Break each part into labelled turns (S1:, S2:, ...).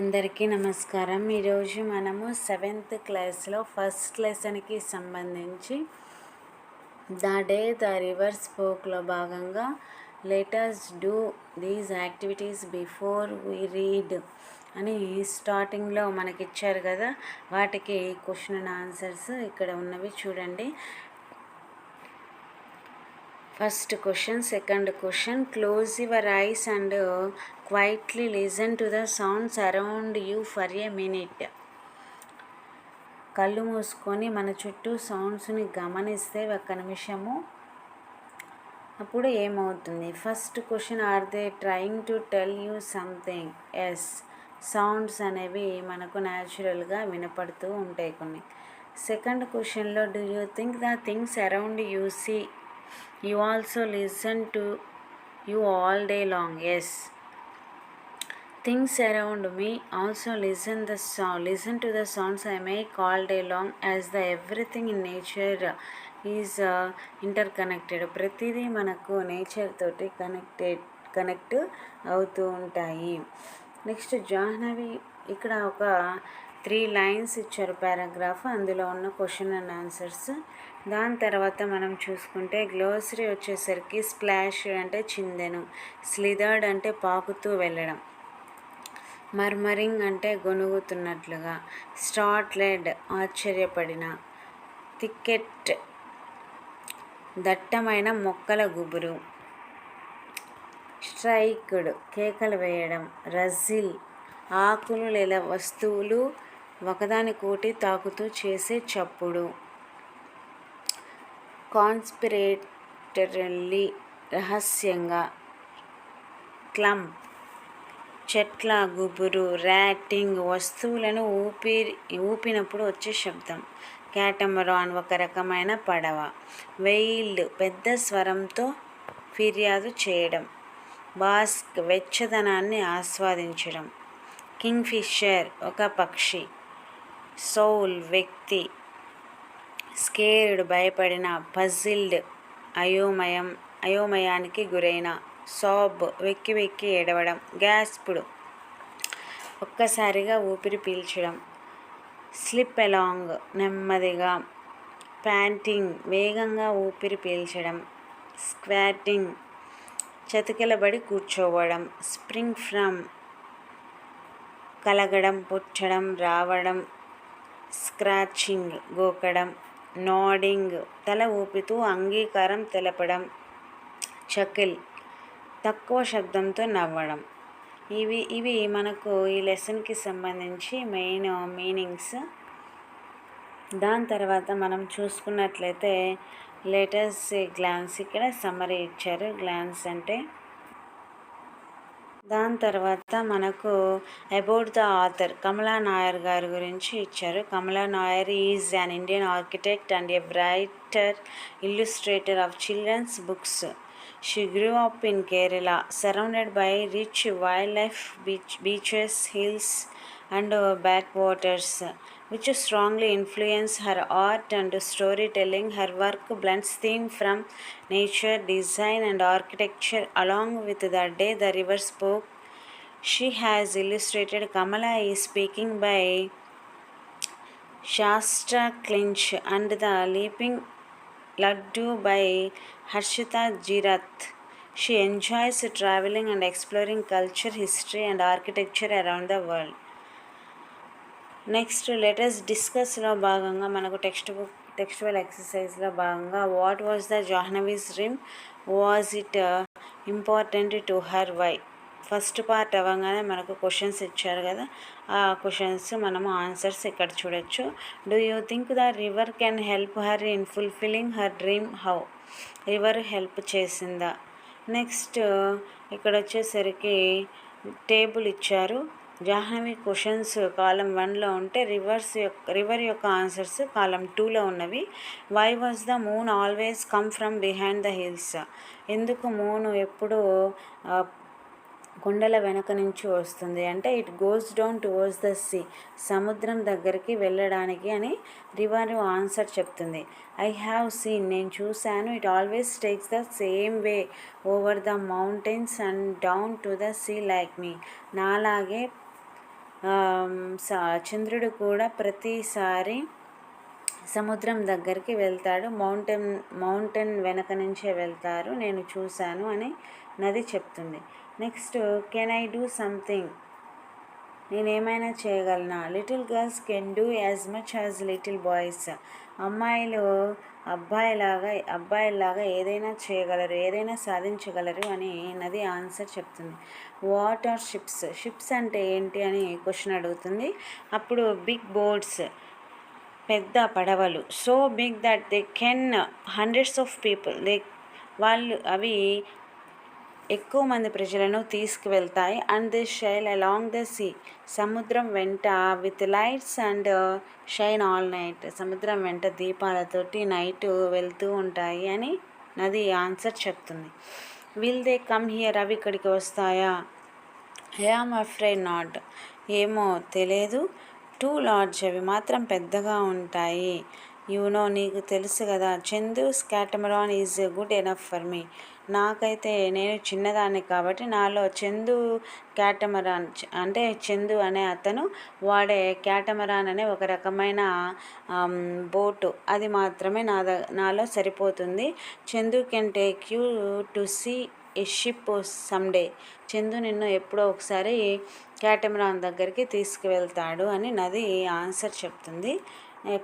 S1: అందరికీ నమస్కారం. ఈరోజు మనము 7th క్లాస్లో ఫస్ట్ లెసన్కి సంబంధించి ద డే ద రివర్ స్పోక్లో భాగంగా letters do these activities before we read అని స్టార్టింగ్లో మనకి ఇచ్చారు కదా, వాటికి క్వశ్చన్ అండ్ ఆన్సర్స్ ఇక్కడ ఉన్నవి చూడండి. First question, second question. Close your eyes and quietly listen to the sounds around you for a minute. కళ్ళు మూసుకొని మన చుట్టూ సౌండ్స్ని గమనిస్తే ఒక్క నిమిషము. అప్పుడు ఏమవుతుంది? First question, are they trying to tell you something? Yes, sounds అనేవి మనకు న్యాచురల్గా వినపడుతూ ఉంటాయి కొన్ని. సెకండ్ క్వశ్చన్లో, do you think the things around you see you also listen to you all day long? Yes, things around me also listen to the sounds I make all day long, as the everything in nature is interconnected. ప్రతిదీ మనకు nature తోటి connect అవుతూ ఉంటాయి. Next Jahnavi, ఇక్కడ ఒక 3 lines ఇచ్చారు paragraph, అందులో ఉన్న క్వశ్చన్ అండ్ ఆన్సర్స్. దాని తర్వాత మనం చూసుకుంటే గ్లోసరీ వచ్చేసరికి స్ప్లాష్ అంటే చిందెను, స్లిదర్డ్ అంటే పాకుతూ వెళ్ళడం, మర్మరింగ్ అంటే గొనుగుతున్నట్లుగా, స్టార్ట్లెడ్ ఆశ్చర్యపడిన, థికెట్ దట్టమైన మొక్కల గుబురు, స్ట్రైక్డ్ కేకలు వేయడం, రజిల్ ఆకులు లేదా వస్తువులు ఒకదానికోటి తాకుతూ చేసే చప్పుడు, కాన్స్పిరేటరల్లీ రహస్యంగా, క్లంప్ చెట్ల గుబురు, ర్యాటింగ్ వస్తువులను ఊపినప్పుడు వచ్చే శబ్దం, క్యాటమరాన్ ఒక రకమైన పడవ, వెయిల్డ్ పెద్ద స్వరంతో ఫిర్యాదు చేయడం, బాస్క్ వెచ్చదనాన్ని ఆస్వాదించడం, కింగ్ఫిషర్ ఒక పక్షి, సౌల్ వ్యక్తి, స్కేర్డ్ భయపడిన, పజిల్డ్ అయోమయానికి గురైన, సాబ్ వెక్కి వెక్కి ఏడవడం, గ్యాస్ప్డ్ ఒక్కసారిగా ఊపిరి పీల్చడం, స్లిప్ అలాంగ్ నెమ్మదిగా, ప్యాంటింగ్ వేగంగా ఊపిరి పీల్చడం, స్క్వాటింగ్ చతికిలబడి కూర్చోవడం, స్ప్రింగ్ ఫ్రమ్ కలగడం పుచ్చడం రావడం, స్క్రాచింగ్ గోకడం, నోడింగ్ తల ఊపుతూ అంగీకారం తెలపడం, చకిల్ తక్కువ శబ్దంతో నవ్వడం. ఇవి మనకు ఈ లెసన్కి సంబంధించి మెయిన్ మీనింగ్స్. దాని తర్వాత మనం చూసుకున్నట్లయితే లెటర్స్ గ్లాన్స్, ఇక్కడ సమ్మరీ ఇచ్చారు. గ్లాన్స్ అంటే దాని తర్వాత మనకు about the author Kamala Nair గారి గురించి ఇచ్చారు. Kamala Nair is an Indian architect and a writer, illustrator of children's books. She grew up in Kerala, surrounded by rich wildlife, beaches, hills and backwaters, which strongly influence her art and storytelling. Her work blends theme from nature, design and architecture along with the day the river spoke. She has illustrated Kamala is Speaking by Shastra Clinch and The Leaping Laddu by Harshita Jirath. She enjoys traveling and exploring culture, history and architecture around the world. Next letters డిస్కస్లో భాగంగా మనకు textual ఎక్సర్సైజ్లో భాగంగా what was the Jahnavi's dream, was it important to her, why. First part అవ్వగానే మనకు questions ఇచ్చారు కదా, ఆ క్వశ్చన్స్ మనము ఆన్సర్స్ ఇక్కడ చూడొచ్చు. Do you think the river can help her in fulfilling her dream, how. River help చేసిందా. నెక్స్ట్ ఇక్కడ వచ్చేసరికి టేబుల్ ఇచ్చారు. జాహ్నవి క్వశ్చన్స్ కాలం 1లో ఉంటే రివర్ యొక్క ఆన్సర్స్ కాలం 2లో ఉన్నవి. Why was the moon always come from behind the hills? ఎందుకు మూన్ ఎప్పుడు కొండల వెనక నుంచి వస్తుంది అంటే it goes down towards the sea, సముద్రం దగ్గరికి వెళ్ళడానికి అని రివర్ ఆన్సర్ చెప్తుంది. ఐ హ్యావ్ సీన్ నేను చూశాను, it always takes the same way over the mountains and down to the sea like me, నాలాగే చంద్రుడు కూడా ప్రతిసారి సముద్రం దగ్గరికి వెళ్తాడు, మౌంటైన్ వెనక నుంచే వెళ్తారు, నేను చూశాను అని నది చెప్తుంది. Next, can I do something, నేనేమైనా చేయగలనా? Little girls can do as much as little boys, అమ్మాయిలు అబ్బాయిలాగా ఏదైనా చేయగలరు, ఏదైనా సాధించగలరు అని నది ఆన్సర్ చెప్తుంది. వాట్ ఆర్ షిప్స్, షిప్స్ అంటే ఏంటి అని క్వశ్చన్ అడుగుతుంది. అప్పుడు బిగ్ బోట్స్, పెద్ద పడవలు, so big that they can hundreds of people, అవి ఎక్కువ మంది ప్రజలను తీసుకువెళ్తాయి. And they sail along the sea, సముద్రం వెంట with lights and shine all night, సముద్రం వెంట దీపాలతోటి నైట్ వెళ్తూ ఉంటాయి అని నది ఆన్సర్ చెప్తుంది. విల్ దే కమ్ హియర్, అవి ఇక్కడికి వస్తాయా? ఐ ఆమ్ అఫ్రైడ్ నాట్, ఏమో తెలియదు. టూ లార్జ్, అవి మాత్రం పెద్దగా ఉంటాయి. నీకు తెలుసు కదా. Chandu's catamaran is good enough for me, నాకైతే నేను చిన్నదాన్ని కాబట్టి నాలో చందు క్యాటమరాన్ అంటే చందు అనే అతను వాడే క్యాటమరాన్ అనే ఒక రకమైన బోటు, అది మాత్రమే నాలో సరిపోతుంది. Chandu can take you to see a ship someday, Chandu నిన్ను ఎప్పుడో ఒకసారి క్యాటమరాన్ దగ్గరికి తీసుకువెళ్తాడు అని నది ఆన్సర్ చెప్తుంది.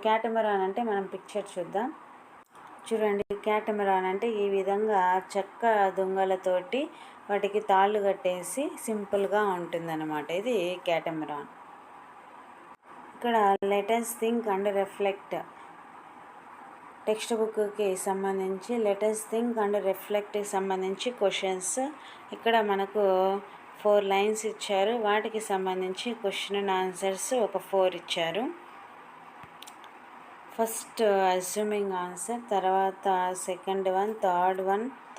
S1: క్యాటమరాన్ అంటే మనం పిక్చర్ చూద్దాం. చూడండి, క్యాటమరాన్ అంటే ఈ విధంగా చెక్క దొంగలతోటి వాటికి తాళ్ళు కట్టేసి సింపుల్గా ఉంటుందన్నమాట. ఇది క్యాటమరాన్. ఇక్కడ letters think and reflect, text బుక్కి సంబంధించి లెటర్స్ థింక్ అండ్ రిఫ్లెక్ట్కి సంబంధించి క్వశ్చన్స్. ఇక్కడ మనకు 4 లైన్స్ ఇచ్చారు, వాటికి సంబంధించి క్వశ్చన్ అండ్ ఆన్సర్స్ ఒక 4 ఇచ్చారు. ఫస్ట్ అజ్యూమింగ్ ఆన్సర్, తర్వాత సెకండ్ వన్,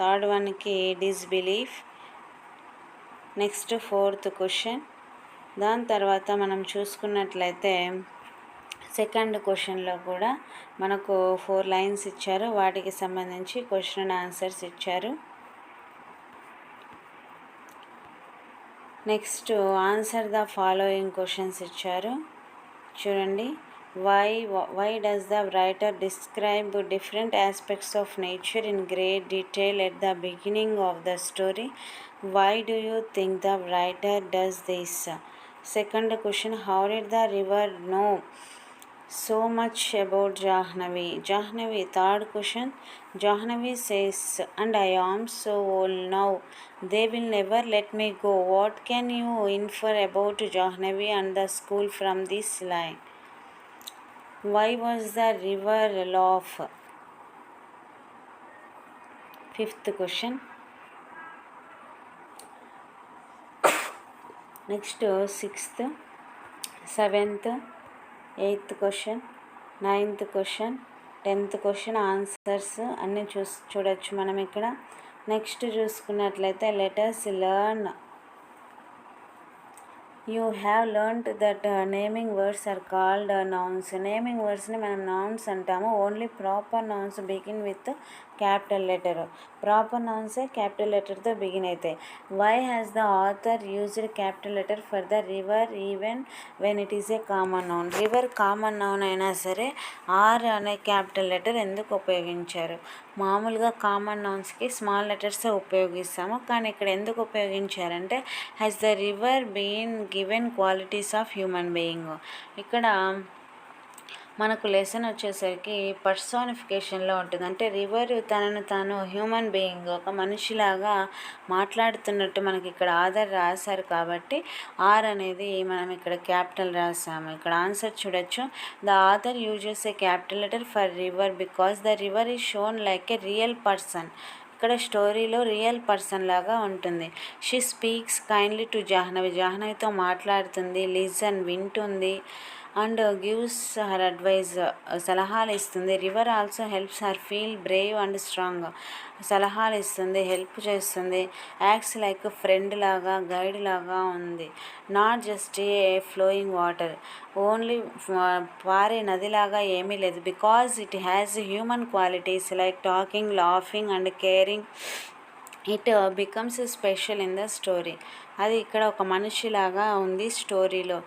S1: థర్డ్ వన్కి డిస్బిలీఫ్, నెక్స్ట్ 4th క్వశ్చన్. దాని తర్వాత మనం చూసుకున్నట్లయితే సెకండ్ క్వశ్చన్లో కూడా మనకు 4 లైన్స్ ఇచ్చారు, వాటికి సంబంధించి క్వశ్చన్ అండ్ ఆన్సర్స్ ఇచ్చారు. Next answer the following questions ఇచ్చారు. చూడండి, why does the writer describe different aspects of nature in great detail at the beginning of the story? Why do you think the writer does this? Second question, how did the river know so much about Jahnavi? Third question, Jahnavi says, and I am so old now, they will never let me go. What can you infer about Jahnavi and the school from this line? Why was the river laugh? Fifth question. Next 6th, 7th, 8th question, 9th question, 10th question answers అన్నీ చూడొచ్చు మనం ఇక్కడ. Next చూసుకున్నట్లయితే letters learn, you have learned that naming words are called nouns. Naming వర్డ్స్ని మనం nouns అంటాము. Only proper nouns begin with capital letter, proper నౌన్సే capital లెటర్తో బిగిన్ అవుతాయి. Why has the author used capital letter for the river even when it is a common noun? River common noun అయినా సరే are అనే capital letter ఎందుకు ఉపయోగించారు? మామూలుగా common నౌన్స్కి small లెటర్సే ఉపయోగిస్తాము, కానీ ఇక్కడ ఎందుకు ఉపయోగించారంటే has the river been given qualities of human being. ఇక్కడ మనకు లెసన్ వచ్చేసరికి పర్సానిఫికేషన్లో ఉంటుంది. అంటే రివర్ తనను తాను హ్యూమన్ బీయింగ్, ఒక మనిషిలాగా మాట్లాడుతున్నట్టు మనకి ఇక్కడ ఆధార్ రాశారు కాబట్టి ఆర్ అనేది మనం ఇక్కడ క్యాపిటల్ రాసాము. ఇక్కడ ఆన్సర్ చూడొచ్చు. The author uses a capital letter for river because the river is shown like a real person. ఇక్కడ స్టోరీలో రియల్ పర్సన్ లాగా ఉంటుంది. షీ స్పీక్స్ కైండ్లీ టు జాహ్నవితో మాట్లాడుతుంది, లిజన్ వింటుంది, అండ్ గివ్స్ హర్ అడ్వైజ్ సలహాలు ఇస్తుంది. River also helps her feel brave and strong, సలహాలు ఇస్తుంది, హెల్ప్ చేస్తుంది. యాక్ట్స్ లైక్ ఫ్రెండ్ లాగా, గైడ్ లాగా ఉంది. Not just a flowing water, only పారే నదిలాగా ఏమీ లేదు. Because it has human qualities like talking, laughing and caring it becomes special in the story. అది ఇక్కడ ఒక మనిషిలాగా ఉంది స్టోరీలో.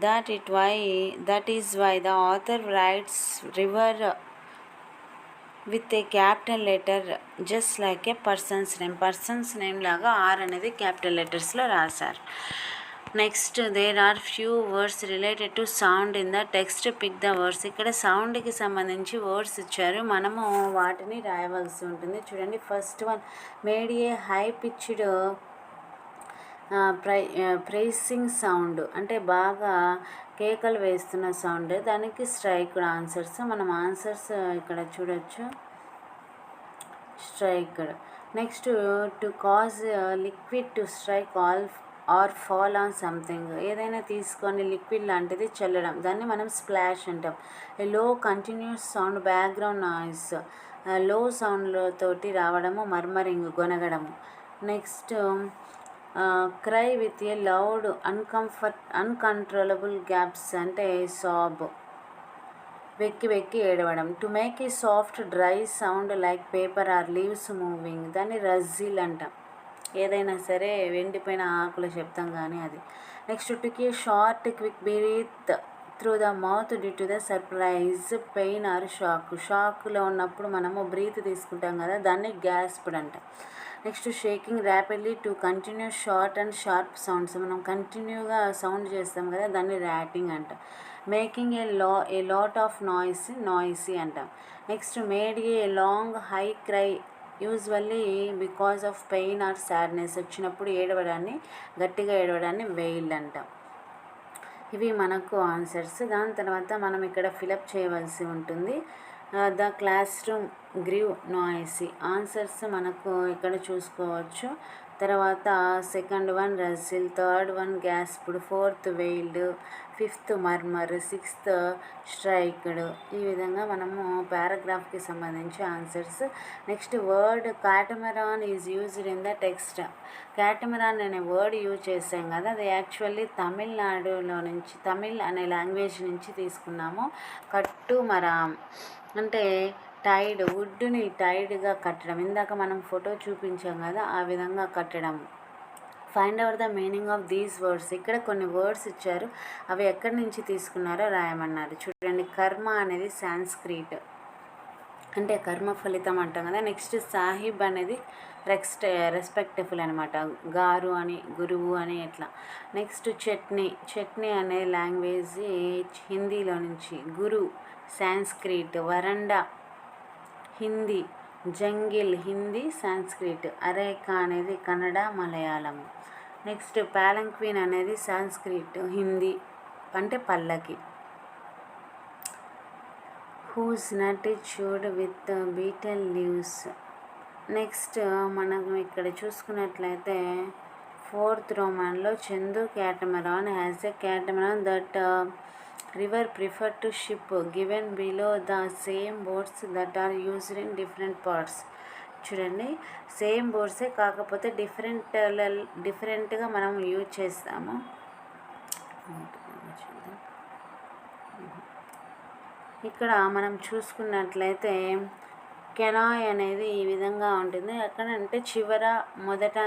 S1: That is why the author writes river with a capital letter just like a person's name లాగా or అనేది capital లెటర్స్లో రాశారు. Next there are few words related to sound in the text. Pick the words. ఇక్కడ సౌండ్కి సంబంధించి words ఇచ్చారు, మనము వాటిని రాయవలసి ఉంటుంది. చూడండి, ఫస్ట్ వన్ మేడ్ ఏ హై పిచ్డ్ ప్రైసింగ్ సౌండ్, అంటే బాగా కేకలు వేస్తున్న సౌండ్. దానికి స్ట్రైక్ ఆన్సర్స్. మనం ఆన్సర్స్ ఇక్కడ చూడొచ్చు, striked. Next to cause liquid to strike or fall on something, ఏదైనా తీసుకొని లిక్విడ్ లాంటిది చల్లడం, దాన్ని మనం స్ప్లాష్ అంటాం. లో continuous sound background noise, low సౌండ్లతోటి రావడము, మర్మరింగ్ గొనగడము. Next cry with a loud uncontrollable gaps, అంటే సాబ్, వెక్కి వెక్కి ఏడవడం. To make a soft dry sound like paper or leaves moving, దాన్ని రజిల్ అంటాం. ఏదైనా సరే ఎండిపోయిన ఆకులు చెప్తాం కానీ అది. Next took a short quick breath through the mouth due to the surprise pain or షాక్లో ఉన్నప్పుడు మనము బ్రీత్ తీసుకుంటాం కదా, దాన్ని గ్యాస్ప్డ్ అంటాం. Next shaking rapidly to continue short and sharp sounds, మనం కంటిన్యూగా సౌండ్ చేస్తాం కదా, దాన్ని ర్యాటింగ్ అంటాం. Making a lot of noisy అంటాం. Next made a long high cry usually because of pain or sadness, వచ్చినప్పుడు గట్టిగా ఏడవడాన్ని వెయిల్ అంటాం. ఇవి మనకు ఆన్సర్స్. దాని తర్వాత మనం ఇక్కడ ఫిలప్ చేయవలసి ఉంటుంది. The classroom grieve noisy, answers మనకు ఇక్కడ చూసుకోవచ్చు. తర్వాత second one rustle, third one gasped, fourth wailed, fifth murmur, sixth shrieked. ఈ విధంగా మనము పారాగ్రాఫ్కి సంబంధించి answers. Next word catamaran is used in the text. Catamaran అనే వర్డ్ యూజ్ చేసాం కదా, అది యాక్చువల్లీ తమిళనాడులో నుంచి, తమిళ్ అనే లాంగ్వేజ్ నుంచి తీసుకున్నాము. కట్టుమరాం అంటే టైడ్, వుడ్ని టైడ్గా కట్టడం. ఇందాక మనం ఫోటో చూపించాం కదా, ఆ విధంగా కట్టడం. Find out the meaning of these words. ఇక్కడ కొన్ని వర్డ్స్ ఇచ్చారు, అవి ఎక్కడి నుంచి తీసుకున్నారో రాయమన్నారు. చూడండి, కర్మ అనేది సాంస్క్రిట్, అంటే కర్మ ఫలితం అంటాం కదా. నెక్స్ట్ సాహిబ్ అనేది రెస్పెక్టఫుల్ అనమాట, గారు అని, గురువు అని ఎట్లా. నెక్స్ట్ చట్నీ అనే లాంగ్వేజ్ హిందీలో నుంచి, గురు సాంస్క్రిట్, వరండా Hindi, jungle Hindi Sanskrit, areca అనేది కన్నడ మలయాళం. నెక్స్ట్ పాలంక్విన్ అనేది సాంస్క్రిట్, హిందీ అంటే పల్లకి. Whose nut chewed with betel leaves. Next మనం ఇక్కడ చూసుకున్నట్లయితే ఫోర్త్ రోమన్లో Chandu catamaran has a catamaran that river prefer to ship, given below the same boats that are used in different parts. చూడండి, same బోర్డ్సే కాకపోతే డిఫరెంట్గా మనం యూజ్ చేస్తాము. ఇక్కడ మనం చూసుకున్నట్లయితే కెనాయ్ అనేది ఈ విధంగా ఉంటుంది. ఎక్కడంటే చివర మొదట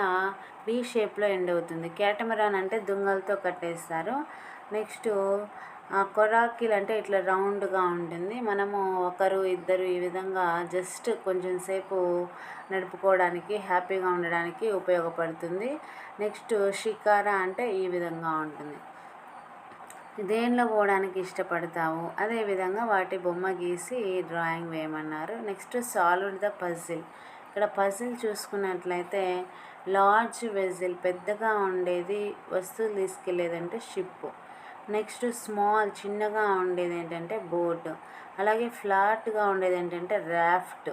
S1: బీ షేప్లో ఎండ్ అవుతుంది. క్యాటమరాన్ అంటే దుంగలతో కట్టేస్తారు. నెక్స్ట్ కొరాకిల్ అంటే ఇట్లా రౌండ్గా ఉంటుంది. మనము ఒకరు ఇద్దరు ఈ విధంగా జస్ట్ కొంచెం సేపు నడుపుకోవడానికి, హ్యాపీగా ఉండడానికి ఉపయోగపడుతుంది. నెక్స్ట్ షికారా అంటే ఈ విధంగా ఉంటుంది. దేనిలో పోవడానికి ఇష్టపడతావు, అదేవిధంగా వాటి బొమ్మ గీసి డ్రాయింగ్ వేయమన్నారు. Next solved the puzzle. ఇక్కడ పజిల్ చూసుకున్నట్లయితే లార్జ్ వెజిల్, పెద్దగా ఉండేది, వస్తువులు తీసుకెళ్ళేదంటే షిప్. నెక్స్ట్ స్మాల్, చిన్నగా ఉండేది ఏంటంటే బోట్. అలాగే ఫ్లాట్గా ఉండేది ఏంటంటే రాఫ్ట్.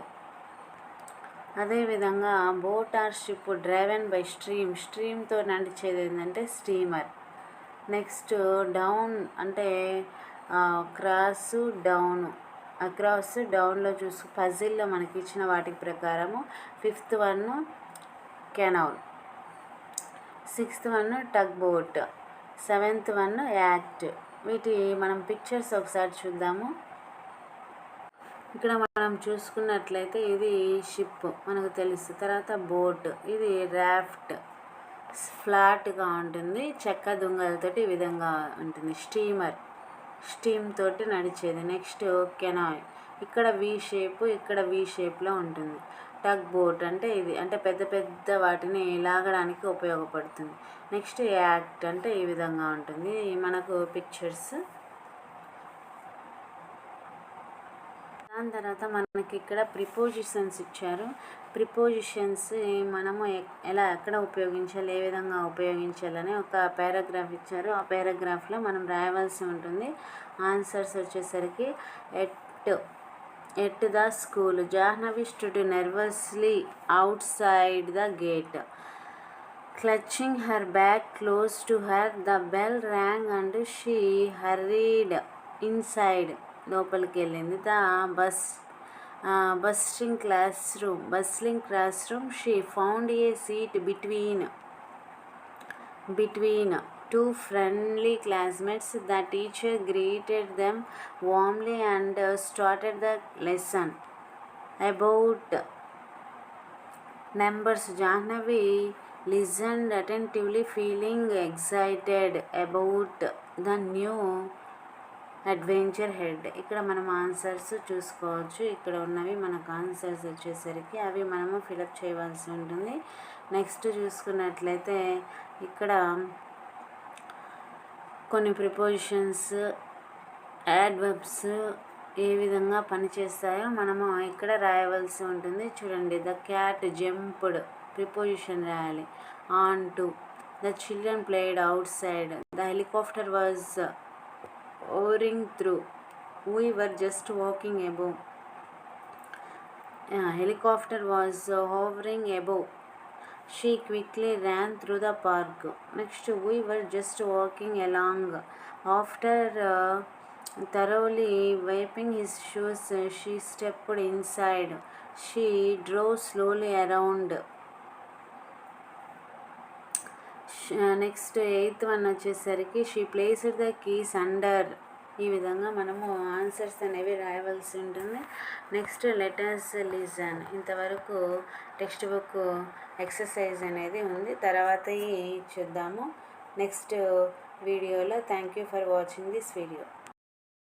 S1: అదేవిధంగా boat or ship driven by స్ట్రీమ్తో నడిచేది ఏంటంటే స్టీమర్. నెక్స్ట్ డౌన్ అంటే అక్రాస్ డౌన్లో పజిల్లో మనకి ఇచ్చిన వాటి ప్రకారము fifth one canal, sixth one tug boat, seventh one yacht. వీటి మనం పిక్చర్స్ ఒకసారి చూద్దాము. ఇక్కడ మనం చూసుకున్నట్లయితే ఇది షిప్ మనకు తెలుసు. తర్వాత బోట్, ఇది రాఫ్ట్ ఫ్లాట్గా ఉంటుంది, చెక్క దుంగలతోటి ఈ విధంగా ఉంటుంది. స్టీమర్ స్టీమ్ తోటి నడిచేది. నెక్స్ట్ కెనాయ్, ఇక్కడ వి షేప్, ఇక్కడ వి షేప్లో ఉంటుంది. టగ్ బోట్ అంటే ఇది, అంటే పెద్ద పెద్ద వాటిని లాగడానికి ఉపయోగపడుతుంది. నెక్స్ట్ యాక్ట్ అంటే ఈ విధంగా ఉంటుంది మనకు పిక్చర్స్. దాని తర్వాత మనకి ఇక్కడ ప్రిపోజిషన్స్ ఇచ్చారు. ప్రిపోజిషన్స్ మనము ఎలా ఎక్కడ ఉపయోగించాలి, ఏ విధంగా ఉపయోగించాలని ఒక పారాగ్రాఫ్ ఇచ్చారు. ఆ పారాగ్రాఫ్లో మనం రాయవలసి ఉంటుంది. ఆన్సర్స్ వచ్చేసరికి at the school Jahnavi stood nervously outside the gate, clutching her bag close to her. The bell rang and she hurried inside. లోపలికి వెళ్ళింది. The bustling classroom she found a seat between two friendly classmates. The teacher greeted them warmly and started the lesson about numbers. Jahnavi listened attentively, feeling excited about the new adventure head. ఇక్కడ మనం answers చూసుకోవచ్చు. ఇక్కడ ఉన్నవి మనకు answers వచ్చేసరికి అవి మనము fill up చేయవలసి ఉంటుంది. నెక్స్ట్ చూసుకున్నట్లయితే ఇక్కడ కొన్ని ప్రిపోజిషన్స్, యాడ్వర్బ్స్ ఏ విధంగా పనిచేస్తాయో మనము ఇక్కడ రాయవలసి ఉంటుంది. చూడండి, ద క్యాట్ జంప్డ్ ప్రిపోజిషన్ రాయాలి. On to, the children played out side, the helicopter was hovering through, we were just walking above. Helicopter was hovering above. She quickly ran through the park. Next, we were just walking along. After thoroughly wiping his shoes, she stepped inside. She drove slowly around. Next eighth one వచ్చేసరికి she placed the keys under. ఈ విధంగా మనము answers అనేవి రాయవలసి ఉంటుంది. Next letters listen. ఇంతవరకు textbook exercise అనేది ఉంది. తర్వాత చూద్దాము నెక్స్ట్ వీడియోలో. Thank you for watching this video.